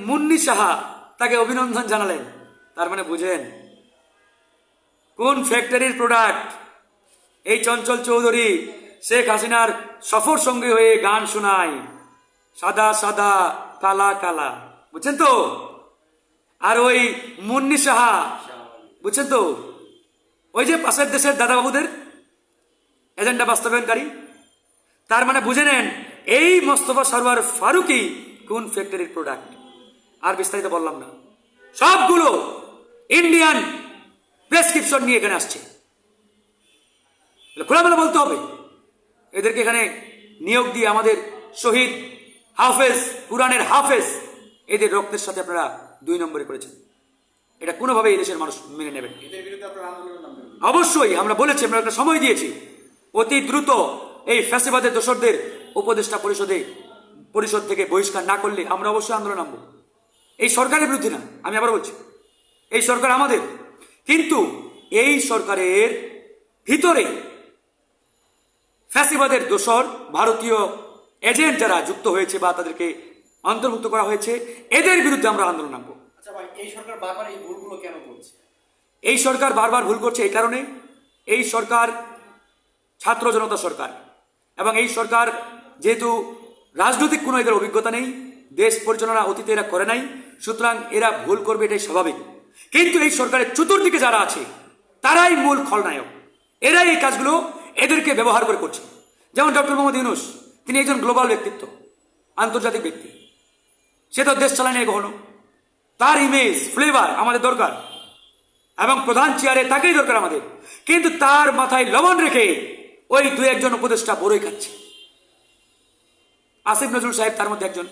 মুন্নি সাহা তাকে অভিনন্দন জানালেন। তার মানে বুঝেন কোন ফ্যাক্টরির প্রোডাক্ট এই চঞ্চল চৌধুরী শেখ হাসিনার সফর সঙ্গী হয়ে গান শোনায়, সাদা সাদা কালা কালা, বুঝছেন তো? আর ওই মুন্নি সাহা, বুঝছেন তো, ওই যে পাশের দেশের দাদাবাবুদের এজেন্ডা বাস্তবায়নকারী। তার মানে বুঝে নেন এই মোস্তফা সরওয়ার ফারুকী কোন ফ্যাক্টরির প্রোডাক্ট। আর বিস্তারিত বললাম না, সবগুলো ইন্ডিয়ান প্রেসক্রিপশন নিয়ে এখানে আসছে। খোলামেলা বলতে হবে, এদেরকে এখানে নিয়োগ দিয়ে আমাদের শহীদ হাফেজ, কুরআনের হাফেজ, এদের রক্তের সাথে আপনারা 2 নম্বরে করেছেন। এটা কোনোভাবেই এই দেশের মানুষ মেনে নেবেন। অবশ্যই আমরা বলেছি, আমরা একটা সময় দিয়েছি, অতি দ্রুত এই ফ্যাসিবাদের দোসরদের উপদেষ্টা পরিষদ থেকে বহিষ্কার না করলে আমরা অবশ্যই আন্দোলন নামবো। এই সরকারের বিরুদ্ধে না, আমি আবার বলছি, এই সরকার আমাদের, কিন্তু এই সরকারের ভিতরে ফ্যাসিবাদের দোসর ভারতীয় এজেন্ট যারা যুক্ত হয়েছে বা তাদেরকে অন্তর্ভুক্ত করা হয়েছে, এদের বিরুদ্ধে আমরা আন্দোলন নামবো। আচ্ছা ভাই, এই সরকার বারবার এই ভুলগুলো কেন করছে? এই সরকার বারবার ভুল করছে এই কারণে, এই সরকার ছাত্র জনতা সরকার, এবং এই সরকার যেহেতু রাজনৈতিক কোনো এদের অভিজ্ঞতা নেই, দেশ পরিচালনা অতীতে এরা করে নাই, সুতরাং এরা ভুল করবে, এটাই স্বাভাবিক। কিন্তু এই সরকারের চতুর্দিকে যারা আছে তারাই মূল খলনায়ক, এরাই এই কাজগুলো এদেরকে ব্যবহার করে করছে। যেমন ডক্টর মোহাম্মদ ইউনূস, তিনি একজন গ্লোবাল ব্যক্তিত্ব, আন্তর্জাতিক ব্যক্তি, সে তো দেশ চালায় নাই কখনো, তার ইমেজ ফ্লেভার আমাদের দরকার, এবং প্রধান চেয়ারে তাকেই দরকার আমাদের, কিন্তু তার মাথায় লবণ রেখে ওই 2-1 উপদেষ্টা বড়ই খাচ্ছে। আসিফ নজরুল সাহেব তার মধ্যে একজন,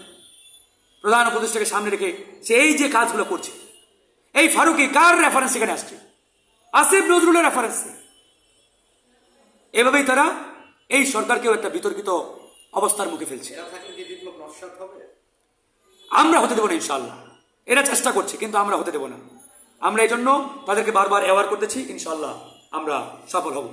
প্রধান উপদেষ্টাকে সামনে রেখে সে এই যে কাজগুলো করছে। এই ফারুকী কার রেফারেন্স এখানে আসছে? আসিফ নজরুলের রেফারেন্স। এভাবেই তারা এই সরকারকেও একটা বিতর্কিত অবস্থার মুখে ফেলছে। আমরা হতে দেবো না ইনশাল্লাহ, এরা চেষ্টা করছে কিন্তু আমরা হতে দেবো না। আমরা এই জন্য তাদেরকে বারবার অ্যাওয়ার করতেছি, ইনশাল্লাহ আমরা সফল হব।